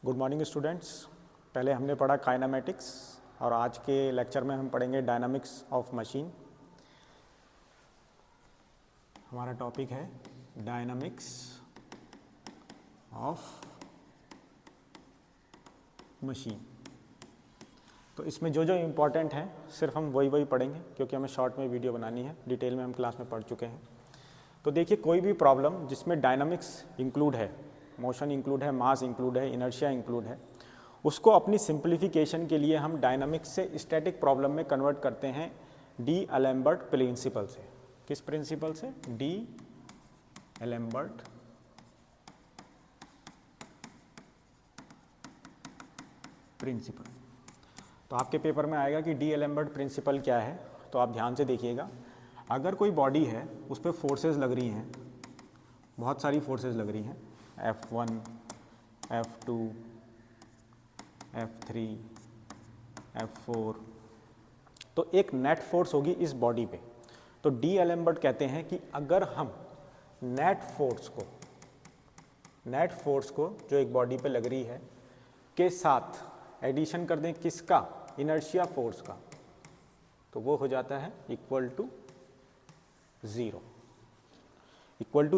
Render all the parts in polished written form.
Good morning students. पहले हमने पढ़ा काइनेमेटिक्स और आज के लेक्चर में हम पढ़ेंगे डायनामिक्स ऑफ मशीन। हमारा टॉपिक है डायनामिक्स ऑफ मशीन। तो इसमें जो जो इम्पोर्टेंट है सिर्फ हम वही पढ़ेंगे क्योंकि हमें शॉर्ट में वीडियो बनानी है, डिटेल में हम क्लास में पढ़ चुके हैं। तो देखिए, कोई भी प्रॉब्लम जिसमें डायनामिक्स इंक्लूड है, मोशन इंक्लूड है, मास इंक्लूड है, इनर्शिया इंक्लूड है, उसको अपनी सिंप्लीफिकेशन के लिए हम डायनामिक्स से स्टैटिक प्रॉब्लम में कन्वर्ट करते हैं डी एलेम्बर्ट प्रिंसिपल से। किस प्रिंसिपल से? D'Alembert principle. तो आपके पेपर में आएगा कि डी एलेम्बर्ट प्रिंसिपल क्या है। तो आप ध्यान से देखिएगा, अगर कोई बॉडी है उस पर फोर्सेस लग रही हैं, बहुत सारी फोर्सेस लग रही हैं, F1, F2, F3, F4, तो एक नेट फोर्स होगी इस बॉडी पे। तो डी एलेम्बर्ट कहते हैं कि अगर हम नेट फोर्स को जो एक बॉडी पे लग रही है के साथ एडिशन कर दें, किसका? इनर्शिया फोर्स का, तो वो हो जाता है इक्वल टू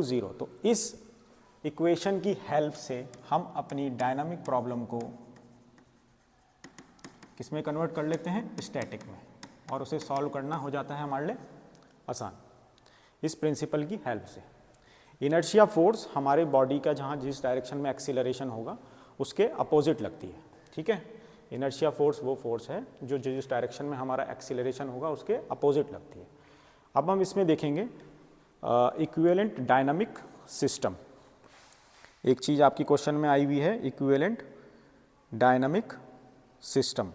ज़ीरो। तो इस इक्वेशन की हेल्प से हम अपनी डायनामिक प्रॉब्लम को किसमें कन्वर्ट कर लेते हैं? स्टैटिक में, और उसे सॉल्व करना हो जाता है हमारे लिए आसान इस प्रिंसिपल की हेल्प से। इनर्शिया फोर्स हमारे बॉडी का जहाँ जिस डायरेक्शन में एक्सीलरेशन होगा उसके अपोजिट लगती है, ठीक है। इनर्शिया फोर्स वो फोर्स है जो जिस डायरेक्शन में हमारा एक्सीलरेशन होगा उसके अपोजिट लगती है। अब हम इसमें देखेंगे इक्विवेलेंट डायनामिक सिस्टम। एक चीज़ आपकी क्वेश्चन में आई हुई है, इक्विवेलेंट डायनामिक सिस्टम।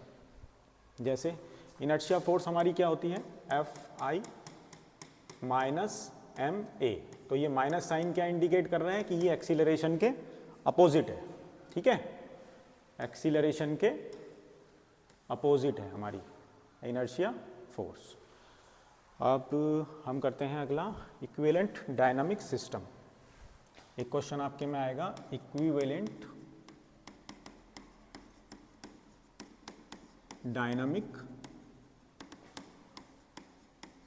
जैसे इनर्शिया फोर्स हमारी क्या होती है? Fi minus ma। तो ये माइनस साइन क्या इंडिकेट कर रहा है कि ये एक्सीलरेशन के अपोजिट है, ठीक है। एक्सीलरेशन के अपोजिट है हमारी इनर्शिया फोर्स। अब हम करते हैं अगला इक्विवेलेंट डायनामिक सिस्टम। एक क्वेश्चन आपके में आएगा, इक्विवेलेंट डायनामिक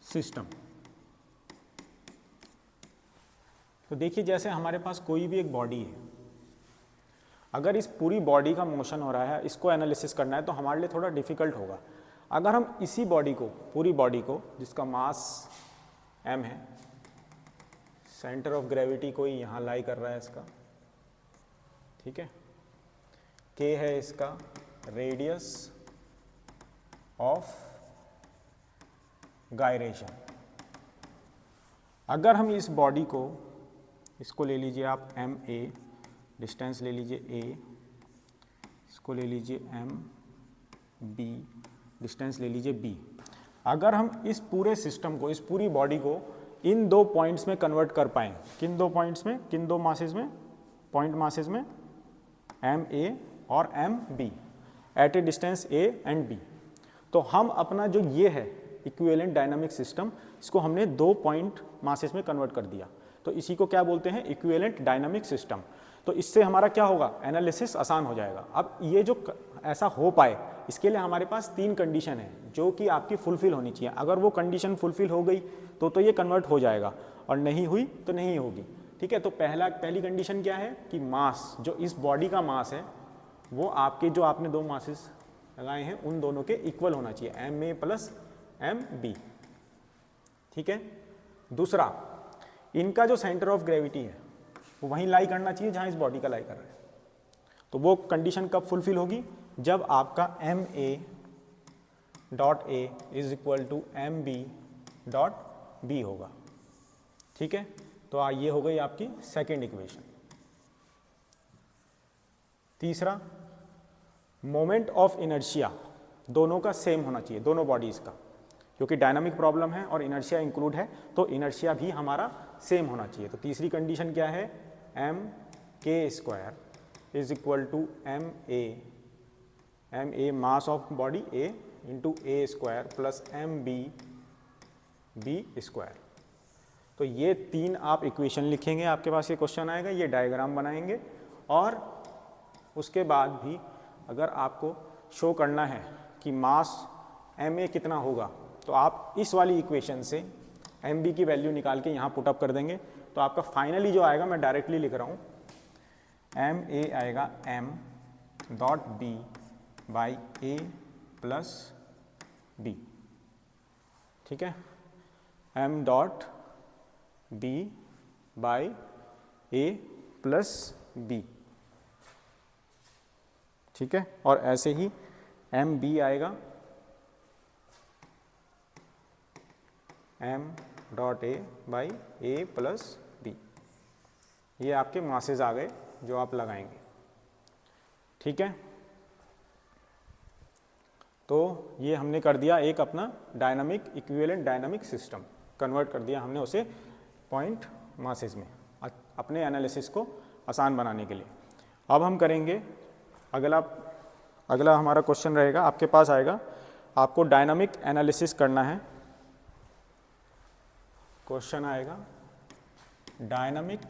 सिस्टम। तो देखिए, जैसे हमारे पास कोई भी एक बॉडी है, अगर इस पूरी बॉडी का मोशन हो रहा है, इसको एनालिसिस करना है तो हमारे लिए थोड़ा डिफिकल्ट होगा। अगर हम इसी बॉडी को, पूरी बॉडी को जिसका मास m है, सेंटर ऑफ ग्रेविटी कोई यहाँ लाई कर रहा है इसका, ठीक है, k है इसका रेडियस ऑफ गायरेशन। अगर हम इस बॉडी को, इसको ले लीजिए आप ma, डिस्टेंस ले लीजिए a, इसको ले लीजिए b, डिस्टेंस ले लीजिए b। अगर हम इस पूरे सिस्टम को, इस पूरी बॉडी को इन दो पॉइंट्स में कन्वर्ट कर पाएँ, किन दो पॉइंट्स में, किन दो मासेस में? पॉइंट मासेस में ma और mb at a distance a and b। तो हम अपना जो ये है इक्विवेलेंट डायनामिक सिस्टम, इसको हमने दो पॉइंट मासेस में कन्वर्ट कर दिया। तो इसी को क्या बोलते हैं? Equivalent dynamic system. तो इससे हमारा क्या होगा? एनालिसिस आसान हो जाएगा। अब ये जो ऐसा हो पाए, इसके लिए हमारे पास तीन कंडीशन है जो कि आपकी फुलफिल होनी चाहिए। अगर वो कंडीशन फुलफिल हो गई तो ये कन्वर्ट हो जाएगा, और नहीं हुई तो नहीं होगी, ठीक है। तो पहली कंडीशन क्या है कि मास, जो इस बॉडी का मास है, वो आपके जो आपने दो मासेस लगाए हैं उन दोनों के इक्वल होना चाहिए, ma प्लस mb, ठीक है। दूसरा, इनका जो सेंटर ऑफ ग्रेविटी है वो वहीं लाई करना चाहिए जहां इस बॉडी का लाई कर रहा है। तो वो कंडीशन कब फुलफिल होगी? जब आपका ma dot a is equal to mb dot b होगा, ठीक है। तो ये हो गई आपकी सेकेंड इक्वेशन। तीसरा, मोमेंट ऑफ इनर्शिया दोनों का सेम होना चाहिए, दोनों बॉडीज का, क्योंकि डायनामिक प्रॉब्लम है और इनर्शिया इंक्लूड है, तो इनर्शिया भी हमारा सेम होना चाहिए। तो तीसरी कंडीशन क्या है? mk² is equal to ma mass of body a into a² plus mb b²। तो ये तीन आप इक्वेशन लिखेंगे, आपके पास ये क्वेश्चन आएगा, ये डायग्राम बनाएंगे और उसके बाद भी अगर आपको शो करना है कि मास ma कितना होगा, तो आप इस वाली इक्वेशन से mb की वैल्यू निकाल के यहाँ पुटअप कर देंगे, तो आपका फाइनली जो आएगा, मैं डायरेक्टली लिख रहा हूँ, ma आएगा m dot b by a plus b, ठीक है, m dot b by a plus b, ठीक है। और ऐसे ही एम बी आएगा m dot a by a plus b। ये आपके मासेस आ गए जो आप लगाएंगे, ठीक है। तो ये हमने कर दिया एक अपना dynamic equivalent dynamic system, convert कर दिया हमने उसे पॉइंट मासेस में अपने एनालिसिस को आसान बनाने के लिए। अब हम करेंगे अगला हमारा क्वेश्चन रहेगा, आपके पास आएगा, आपको डायनामिक एनालिसिस करना है। क्वेश्चन आएगा dynamic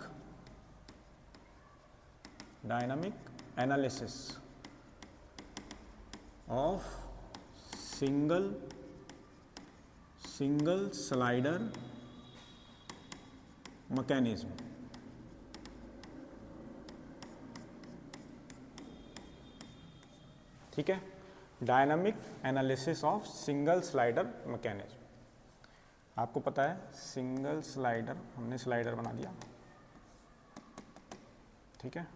analysis of single slider mechanism. ठीक है, dynamic analysis of single slider mechanism. आपको पता है सिंगल स्लाइडर, हमने स्लाइडर बना दिया, ठीक है।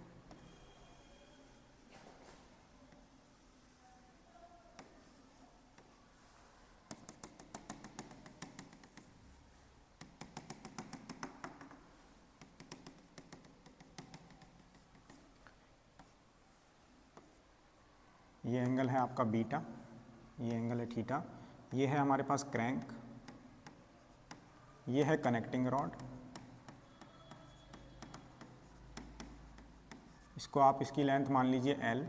ये एंगल है आपका बीटा, ये एंगल है थीटा, ये है हमारे पास क्रैंक, ये है कनेक्टिंग रॉड, इसको आप इसकी लेंथ मान लीजिए L,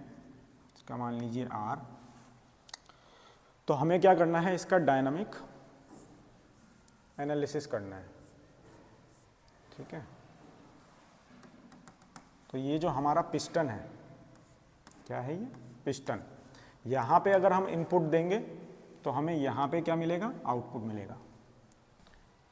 इसका मान लीजिए R। तो हमें क्या करना है, इसका डायनामिक एनालिसिस करना है, ठीक है। तो ये जो हमारा पिस्टन है, क्या है ये पिस्टन, यहाँ पे अगर हम इनपुट देंगे तो हमें यहाँ पे क्या मिलेगा, आउटपुट मिलेगा।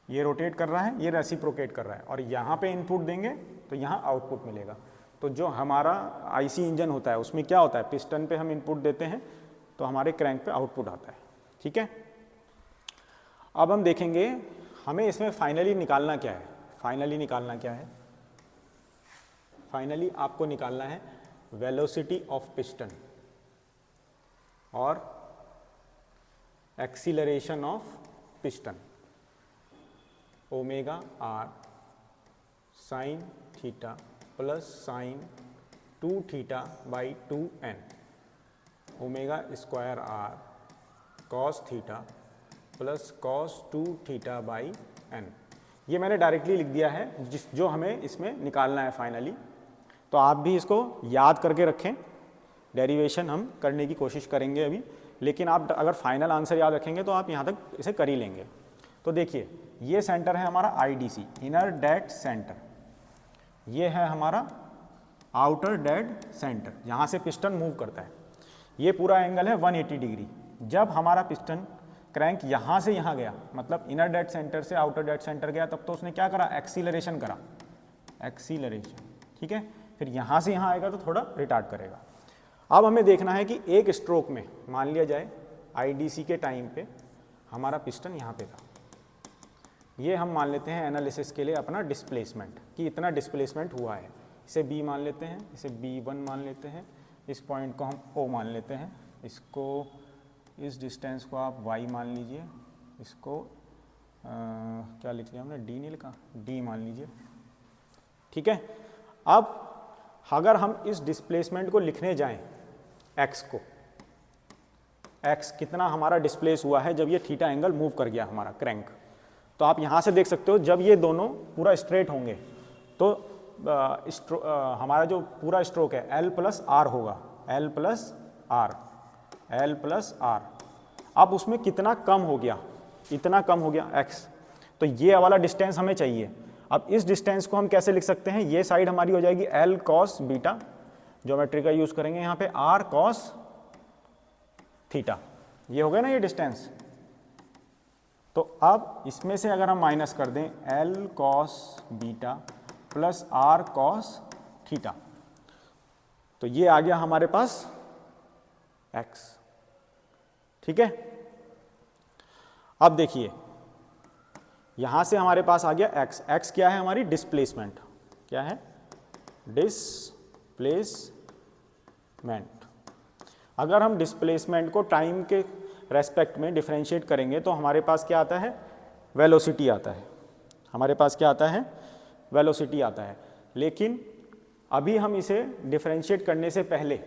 ये रोटेट कर रहा है, ये रेसिप्रोकेट कर रहा है, और यहाँ पे इनपुट देंगे तो यहाँ आउटपुट मिलेगा। तो जो हमारा आईसी इंजन होता है उसमें क्या होता है, पिस्टन पे हम इनपुट देते हैं तो हमारे क्रैंक पे आउटपुट आता है, ठीक है। अब हम देखेंगे हमें इसमें फाइनली निकालना क्या है। फाइनली आपको निकालना है वेलोसिटी ऑफ पिस्टन और acceleration of piston, omega r sine theta plus sine 2 theta by 2n, omega square r cos theta plus cos 2 theta by n। ये मैंने डायरेक्टली लिख दिया है जो हमें इसमें निकालना है फाइनली। तो आप भी इसको याद करके रखें, डेरिवेशन हम करने की कोशिश करेंगे अभी, लेकिन आप अगर फाइनल आंसर याद रखेंगे तो आप यहाँ तक इसे कर ही लेंगे। तो देखिए ये सेंटर है हमारा IDC, इनर डेड सेंटर, ये है हमारा आउटर डेड सेंटर, यहाँ से पिस्टन मूव करता है। ये पूरा एंगल है 180 डिग्री। जब हमारा पिस्टन क्रैंक यहाँ से यहाँ गया, मतलब इनर डेड सेंटर से आउटर डेड सेंटर गया, तब तो उसने क्या करा, एक्सीलरेशन करा, एक्सीलरेशन, ठीक है। फिर यहाँ से यहाँ आएगा तो थोड़ा रिटार्ड करेगा। अब हमें देखना है कि एक स्ट्रोक में, मान लिया जाए IDC के टाइम पे हमारा पिस्टन यहाँ पे था, ये हम मान लेते हैं एनालिसिस के लिए अपना डिस्प्लेसमेंट, कि इतना डिस्प्लेसमेंट हुआ है। इसे B मान लेते हैं, इसे B1 मान लेते हैं, इस पॉइंट को हम O मान लेते हैं, इसको, इस डिस्टेंस को आप Y मान लीजिए, इसको क्या लिख लिया हमने, D नहीं लिखा, D मान लीजिए, ठीक है। अब अगर हम इस डिस्प्लेसमेंट को लिखने जाएं, x को, x कितना हमारा डिस्प्लेस हुआ है जब ये थीटा एंगल मूव कर गया हमारा क्रैंक, तो आप यहाँ से देख सकते हो जब ये दोनों पूरा स्ट्रेट होंगे तो हमारा जो पूरा स्ट्रोक है L प्लस R होगा, L प्लस R। अब उसमें कितना कम हो गया, इतना कम हो गया x, तो ये वाला डिस्टेंस हमें चाहिए। अब इस डिस्टेंस को हम कैसे लिख सकते हैं, ये साइड हमारी हो जाएगी L कॉस बीटा ज्योमेट्री का यूज़ करेंगे यहाँ पे r cos थीटा, ये हो गया ना ये डिस्टेंस। तो अब इसमें से अगर हम माइनस कर दें L cos beta plus R cos theta, तो ये आ गया हमारे पास x। ठीक है, अब देखिए यहां से हमारे पास आ गया x। x क्या है? हमारी डिस्प्लेसमेंट। क्या है? डिस्प्लेसमेंट। अगर हम डिस्प्लेसमेंट को टाइम के रेस्पेक्ट में डिफरेंशिएट करेंगे तो हमारे पास क्या आता है? वेलोसिटी आता है। हमारे पास क्या आता है? वेलोसिटी आता है। लेकिन अभी हम इसे डिफरेंशिएट करने से पहले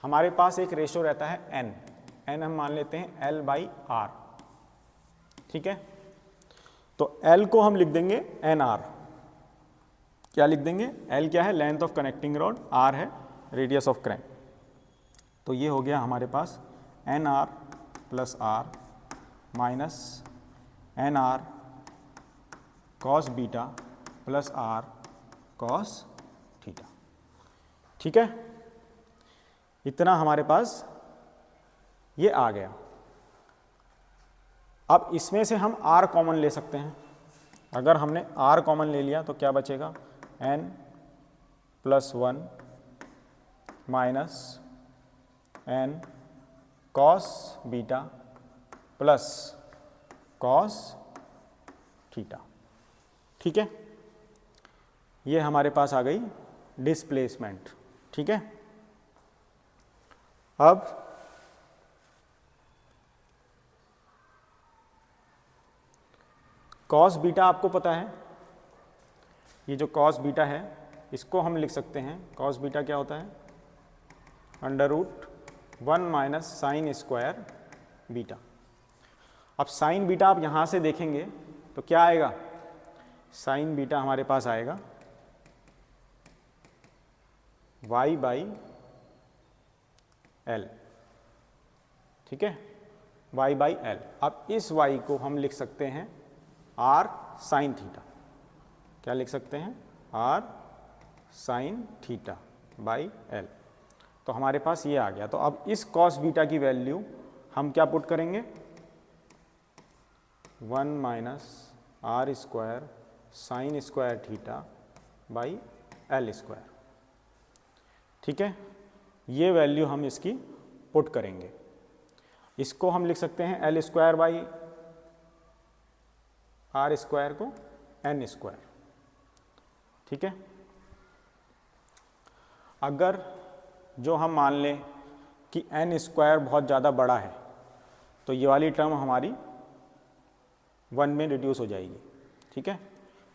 हमारे पास एक रेशो रहता है n। n हम मान लेते हैं L/r। ठीक है, तो L को हम लिख देंगे nr। क्या लिख देंगे? L क्या है? Length of connecting rod, r है रेडियस ऑफ क्रैंक। तो ये हो गया हमारे पास nr plus r minus nr cos beta plus r cos theta. ठीक है, इतना हमारे पास ये आ गया। अब इसमें से हम r कॉमन ले सकते हैं। अगर हमने r कॉमन ले लिया तो क्या बचेगा? n plus 1 minus n cos beta plus cos theta. ठीक है, ये हमारे पास आ गई डिस्प्लेसमेंट। ठीक है, अब cos बीटा आपको पता है, ये जो cos बीटा है इसको हम लिख सकते हैं। cos बीटा क्या होता है? √1 माइनस साइन स्क्वायर बीटा। अब साइन बीटा आप यहाँ से देखेंगे तो क्या आएगा? साइन बीटा हमारे पास आएगा y/l। ठीक है, y/l। अब इस y को हम लिख सकते हैं r साइन थीटा। क्या लिख सकते हैं? r sine theta by l। तो हमारे पास ये आ गया। तो अब इस cos बीटा की वैल्यू हम क्या पुट करेंगे? 1 minus r square sine square theta by l square. ठीक है, ये वैल्यू हम इसकी पुट करेंगे। इसको हम लिख सकते हैं l square by r square को n स्क्वायर। ठीक है, अगर जो हम मान लें कि n स्क्वायर बहुत ज़्यादा बड़ा है तो ये वाली टर्म हमारी 1 में रिड्यूस हो जाएगी। ठीक है,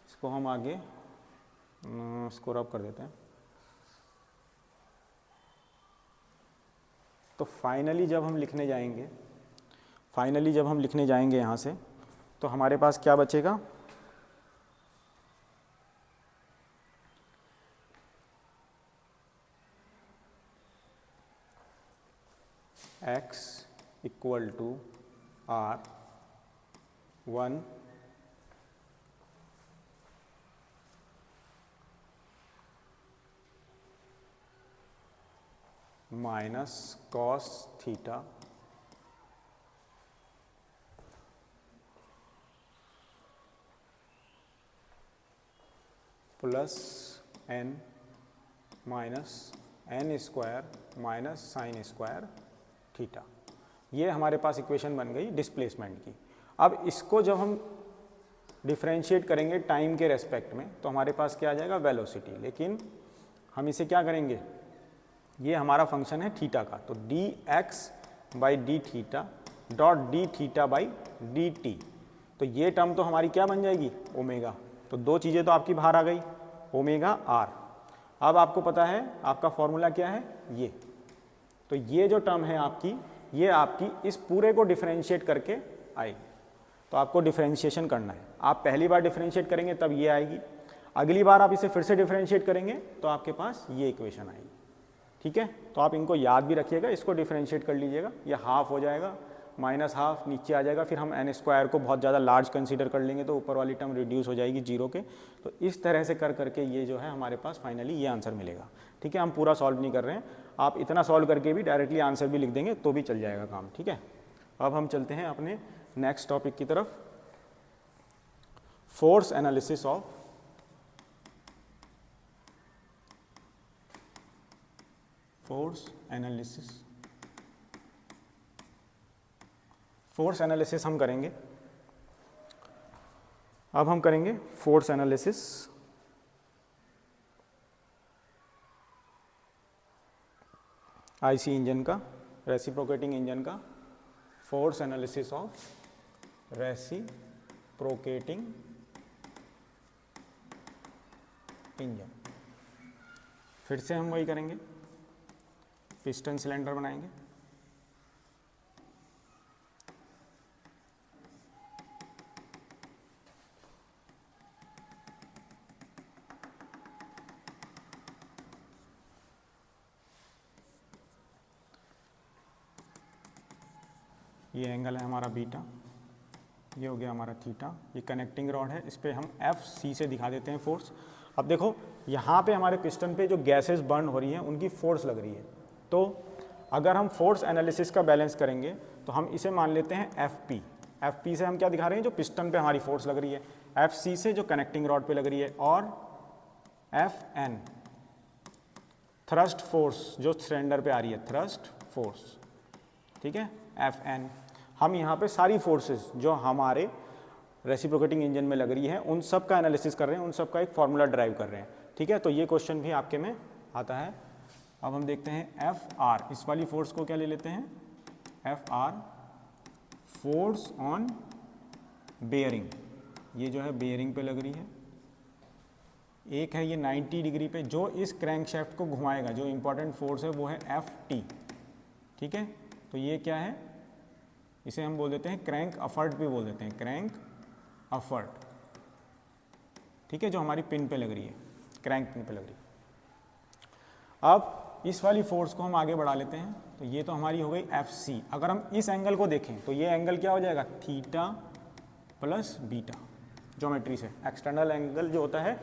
इसको हम आगे इसको रब कर देते हैं। तो फाइनली जब हम लिखने जाएंगे यहाँ से तो हमारे पास क्या बचेगा? x equal to r1 minus cos theta plus n minus n square minus sine square theta. ये हमारे पास इक्वेशन बन गई डिस्प्लेसमेंट की। अब इसको जब हम डिफरेंशिएट करेंगे टाइम के रेस्पेक्ट में तो हमारे पास क्या आ जाएगा? वेलोसिटी। लेकिन हम इसे क्या करेंगे? ये हमारा फंक्शन है थीटा का, तो dx by D theta dot D theta by D T. तो ये टर्म तो हमारी क्या बन जाएगी? ओमेगा। तो दो चीज़ें तो आपकी बाहर आ गई, ओमेगा आर। अब आपको पता है आपका फॉर्मूला क्या है? ये। तो ये जो टर्म है आपकी, ये आपकी इस पूरे को डिफरेंशिएट करके आएगी। तो आपको डिफरेंशिएशन करना है। आप पहली बार डिफरेंशिएट करेंगे तब ये आएगी, अगली बार आप इसे फिर से डिफरेंशिएट करेंगे तो आपके पास ये इक्वेशन आएगी। ठीक है, तो आप इनको याद भी रखिएगा, इसको डिफरेंशिएट कर लीजिएगा। ये हाफ हो जाएगा, माइनस हाफ नीचे आ जाएगा, फिर हम n स्क्वायर को बहुत ज़्यादा लार्ज कंसीडर कर लेंगे तो ऊपर वाली टर्म रिड्यूस हो जाएगी जीरो के। तो इस तरह से कर करके ये जो है हमारे पास फाइनली ये आंसर मिलेगा। ठीक है, हम पूरा सॉल्व नहीं कर रहे हैं, आप इतना सॉल्व करके भी डायरेक्टली आंसर भी लिख देंगे तो भी चल जाएगा काम, ठीक है। अब हम चलते हैं अपने नेक्स्ट टॉपिक की तरफ, force analysis of force analysis हम करेंगे। अब हम करेंगे फोर्स एनालिसिस आईसी इंजन का, रेसिप्रोकेटिंग इंजन का, force analysis of reciprocating engine. फिर से हम वही करेंगे, पिस्टन सिलेंडर बनाएंगे, ये एंगल है हमारा बीटा, ये हो गया हमारा थीटा, ये कनेक्टिंग रॉड है, इस पे हम एफ सी से दिखा देते हैं फोर्स। अब देखो यहाँ पे हमारे पिस्टन पे जो गैसेस बर्न हो रही हैं उनकी फोर्स लग रही है, तो अगर हम फोर्स एनालिसिस का बैलेंस करेंगे तो हम इसे मान लेते हैं एफ पी। एफ पी से हम क्या दिखा रहे हैं, जो पिस्टन पे हमारी फोर्स लग रही है, एफ सी से जो कनेक्टिंग रॉड पे लग रही है, और एफ एन थ्रस्ट फोर्स जो सिलेंडर पे आ रही है, थ्रस्ट फोर्स, ठीक है, एफ एन। हम यहाँ पे सारी फोर्सेस जो हमारे रेसिप्रोकेटिंग इंजन में लग रही है उन सब का एनालिसिस कर रहे हैं, उन सब का एक फॉर्मूला ड्राइव कर रहे हैं, ठीक है। तो ये क्वेश्चन भी आपके में आता है। अब हम देखते हैं एफ आर, इस वाली फोर्स को क्या ले लेते हैं, F R force on bearing, ये जो है बेयरिंग पे लग रही है। एक है ये 90 डिग्री पे, जो इस क्रैंकशाफ्ट को घुमाएगा, जो इंपॉर्टेंट फोर्स है वो है एफ टी, ठीक है। तो ये क्या है, इसे हम बोल देते हैं क्रैंक अफर्ट भी बोल देते हैं, क्रैंक अफर्ट, ठीक है, जो हमारी पिन पे लग रही है, क्रैंक पिन पे लग रही है। अब इस वाली फोर्स को हम आगे बढ़ा लेते हैं, तो ये तो हमारी हो गई एफ सी। अगर हम इस एंगल को देखें तो ये एंगल क्या हो जाएगा, थीटा प्लस बीटा, ज्योमेट्री से एक्सटर्नल एंगल जो होता है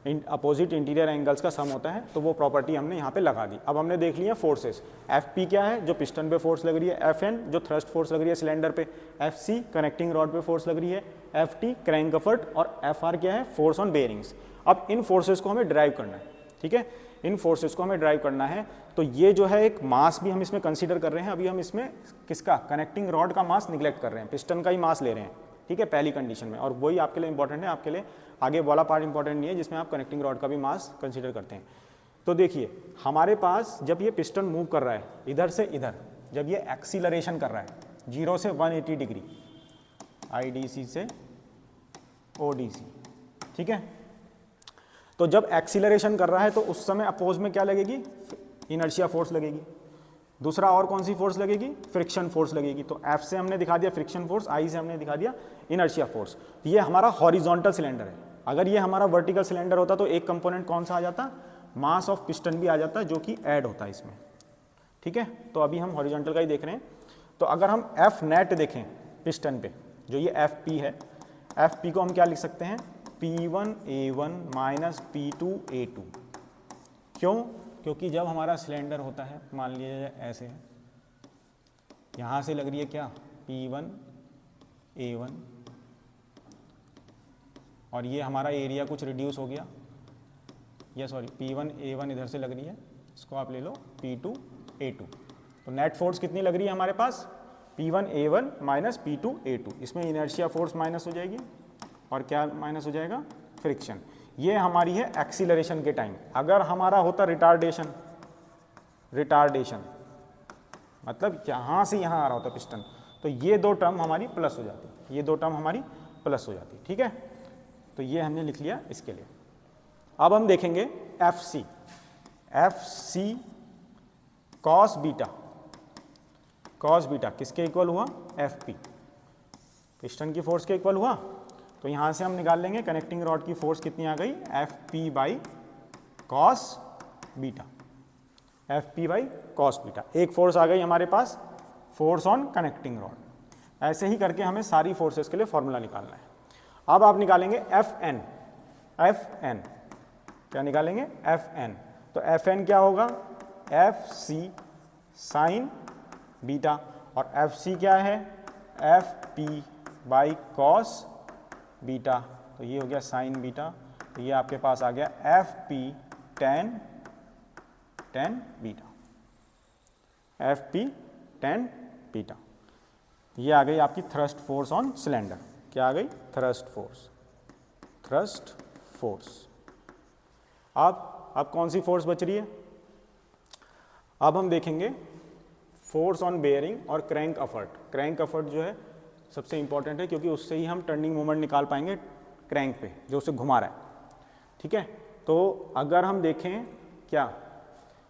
अपोजिट इंटीरियर एंगल्स का सम होता है, तो वो प्रॉपर्टी हमने यहाँ पे लगा दी। अब हमने देख लिया फोर्सेस, एफ पी क्या है, जो पिस्टन पे फोर्स लग रही है, एफ एन जो थ्रस्ट फोर्स लग रही है सिलेंडर पे, एफ सी कनेक्टिंग रॉड पे फोर्स लग रही है, एफ टी क्रैंक अफर्ट, और एफ आर क्या है, फोर्स ऑन बेयरिंग्स। अब इन फोर्सेस को हमें ड्राइव करना है, ठीक है, इन फोर्सेस को हमें ड्राइव करना है। तो ये जो है एक मास भी हम इसमें कंसीडर कर रहे हैं, अभी हम इसमें किसका, कनेक्टिंग रॉड का मास निगलेक्ट कर रहे हैं, पिस्टन का ही मास ले रहे हैं, ठीक है, पहली कंडीशन में, और वही आपके लिए इंपॉर्टेंट है, आपके लिए आगे वाला पार्ट इंपॉर्टेंट नहीं है जिसमें आप कनेक्टिंग रॉड का भी मास कंसीडर करते हैं। तो देखिए हमारे पास जब ये पिस्टन मूव कर रहा है इधर से इधर, जब ये एक्सीलरेशन कर रहा है 0 से 180 डिग्री, IDC से ODC, ठीक है, तो जब एक्सीलरेशन कर रहा है तो उस समय अपोज में क्या लगेगी, इनर्शिया फोर्स लगेगी। दूसरा और कौन सी फोर्स लगेगी, फ्रिक्शन फोर्स लगेगी। तो F से हमने दिखा दिया फ्रिक्शन फोर्स, I से हमने दिखा दिया इनर्शिया फोर्स। ये हमारा हॉरिजॉन्टल सिलेंडर है। अगर ये हमारा वर्टिकल सिलेंडर होता तो एक कंपोनेंट कौन सा आ जाता, मास ऑफ पिस्टन भी आ जाता, जो कि ऐड होता है इसमें, ठीक है। तो अभी हम हॉरिजॉन्टल का ही देख रहे हैं। तो अगर हम F नेट देखें पिस्टन पे, जो ये FP है, FP को हम क्या लिख सकते हैं, P1A1 माइनस P2A2। क्यों, क्योंकि जब हमारा सिलेंडर होता है, मान लीजिए ऐसे है, यहाँ से लग रही है क्या, P1A1, और ये हमारा एरिया कुछ रिड्यूस हो गया, या सॉरी P1A1 इधर से लग रही है, इसको आप ले लो P2A2। तो नेट फोर्स कितनी लग रही है हमारे पास, P1A1 माइनस P2A2। इसमें इनर्शिया फोर्स माइनस हो जाएगी, और क्या माइनस हो जाएगा, फ्रिक्शन। ये हमारी है एक्सीलरेशन के टाइम। अगर हमारा होता रिटार्डेशन, रिटार्डेशन मतलब यहाँ से यहाँ आ रहा होता पिस्टन, तो ये दो टर्म हमारी प्लस हो जाती, ये दो टर्म हमारी प्लस हो जाती, ठीक है। तो ये हमने लिख लिया इसके लिए। अब हम देखेंगे F C cos beta, cos beta किसके इक्वल हुआ, एफ पी, पिस्टन की फोर्स के इक्वल हुआ। तो यहाँ से हम निकाल लेंगे कनेक्टिंग रॉड की फोर्स कितनी आ गई, F P by cos beta, F P by cos beta. एक फोर्स आ गई हमारे पास, फोर्स ऑन कनेक्टिंग रॉड। ऐसे ही करके हमें सारी फोर्सेस के लिए फॉर्मूला निकालना है। अब आप निकालेंगे एफ एन, एफ एन क्या निकालेंगे, एफ एन। तो एफ एन क्या होगा, एफ सी साइन बीटा, और एफ सी क्या है, F P by cos beta, तो ये हो गया साइन बीटा, तो ये आपके पास आ गया F P tan beta, F P tan beta. ये आ गई आपकी थ्रस्ट फोर्स ऑन सिलेंडर। क्या आ गई, थ्रस्ट फोर्स। अब कौन सी फोर्स बच रही है, अब हम देखेंगे फोर्स ऑन बेयरिंग और क्रैंक अफर्ट। क्रैंक अफर्ट जो है सबसे इंपॉर्टेंट है, क्योंकि उससे ही हम टर्निंग मोमेंट निकाल पाएंगे क्रैंक पे जो उसे घुमा रहा है। ठीक है, तो अगर हम देखें क्या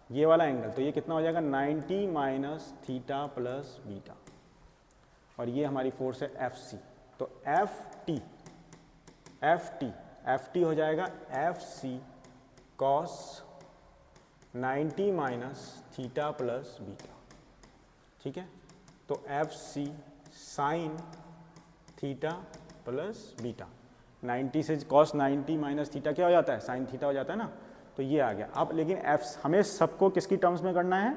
ये वाला एंगल, तो ये कितना हो जाएगा 90 माइनस थीटा प्लस बीटा, और ये हमारी फोर्स है एफ सी, तो एफ टी हो जाएगा F C cos 90 minus theta plus beta. ठीक है, तो F C sine theta plus beta, 90 से कॉस 90 माइनस थीटा क्या हो जाता है, साइन थीटा हो जाता है ना, तो ये आ गया। अब लेकिन एफ हमें सबको किसकी टर्म्स में करना है,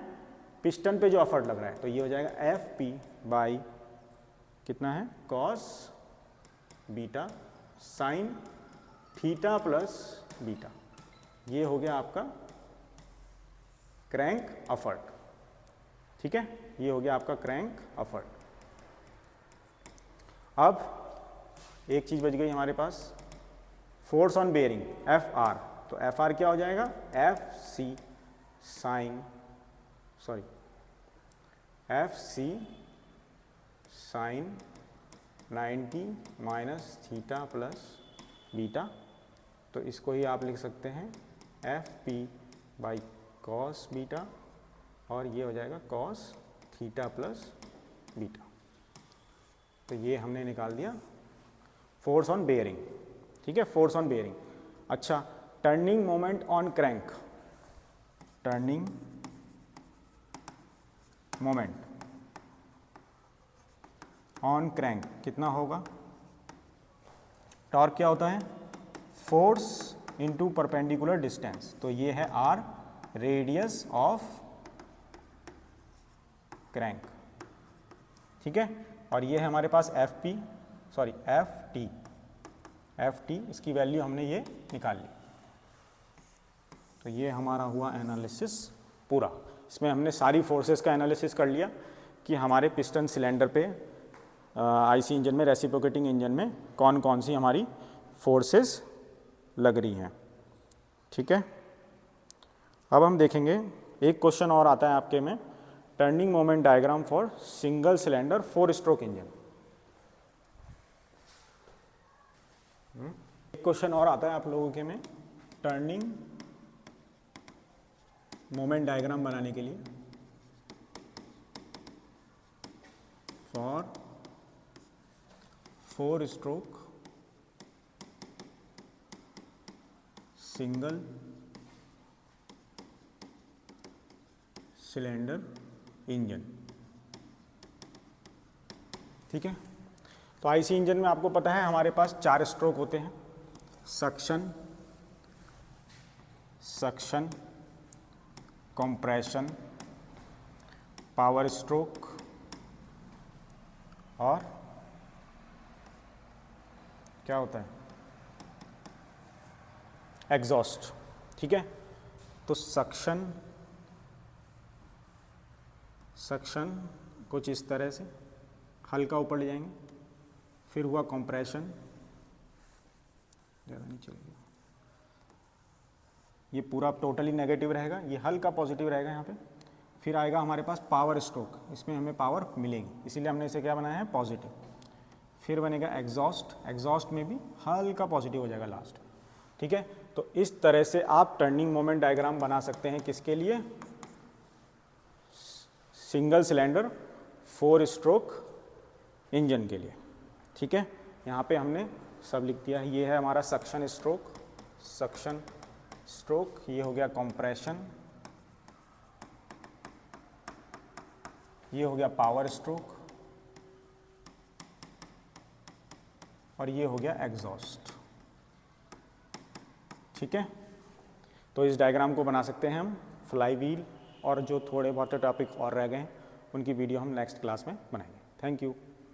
पिस्टन पे जो एफर्ट लग रहा है, तो ये हो जाएगा एफ पी बाई कितना है, cos beta sine theta plus beta, ये हो गया आपका क्रैंक अफर्ट। ठीक है, ये हो गया आपका क्रैंक अफर्ट। अब एक चीज बच गई हमारे पास, force on bearing F R, तो एफ आर क्या हो जाएगा, F C sine F C sine 90 minus theta plus beta, तो इसको ही आप लिख सकते हैं F P by cos beta, और ये हो जाएगा कॉस थीटा प्लस बीटा। तो ये हमने निकाल दिया फोर्स ऑन बेयरिंग। ठीक है, फोर्स ऑन बेयरिंग। अच्छा, turning moment on crank, turning moment on crank कितना होगा, टॉर्क क्या होता है, फोर्स इनटू परपेंडिकुलर डिस्टेंस, तो ये है आर रेडियस ऑफ क्रैंक। ठीक है, और ये है हमारे पास एफ टी, इसकी वैल्यू हमने ये निकाल ली। तो ये हमारा हुआ एनालिसिस पूरा। इसमें हमने सारी फोर्सेस का एनालिसिस कर लिया कि हमारे पिस्टन सिलेंडर पे आईसी इंजन में, रेसिप्रोकेटिंग इंजन में कौन कौन सी हमारी फोर्सेस लग रही हैं। ठीक है, अब हम देखेंगे एक क्वेश्चन और आता है आपके में, turning moment diagram for single cylinder 4 stroke engine. एक क्वेश्चन और आता है आप लोगों के में, टर्निंग मोमेंट डायग्राम बनाने के लिए for 4 stroke single cylinder engine. ठीक है, तो आईसी इंजन में आपको पता है हमारे पास 4 स्ट्रोक होते हैं, सक्शन, कंप्रेशन, पावर स्ट्रोक और क्या होता है, एग्जॉस्ट। ठीक है, तो सक्शन कुछ इस तरह से हल्का ऊपर ले जाएंगे, फिर हुआ कंप्रेशन, ज़्यादा नहीं चलेगा, ये पूरा टोटली नेगेटिव रहेगा, ये हल्का पॉजिटिव रहेगा यहाँ पे। फिर आएगा हमारे पास पावर स्ट्रोक, इसमें हमें पावर मिलेगी, इसीलिए हमने इसे क्या बनाया है, पॉजिटिव। फिर बनेगा एग्जॉस्ट में भी हल्का पॉजिटिव हो जाएगा लास्ट। ठीक है, तो इस तरह से आप टर्निंग मोमेंट डायग्राम बना सकते हैं, किसके लिए, सिंगल सिलेंडर 4 स्ट्रोक इंजन के लिए। ठीक है, यहाँ पे हमने सब लिख दिया। ये है हमारा सक्शन स्ट्रोक, ये हो गया कंप्रेशन, ये हो गया पावर स्ट्रोक, और ये हो गया एग्जॉस्ट। ठीक है, तो इस डायग्राम को बना सकते हैं हम। फ्लाई व्हील और जो थोड़े बहुत टॉपिक और रह गए हैं उनकी वीडियो हम नेक्स्ट क्लास में बनाएंगे। Thank you.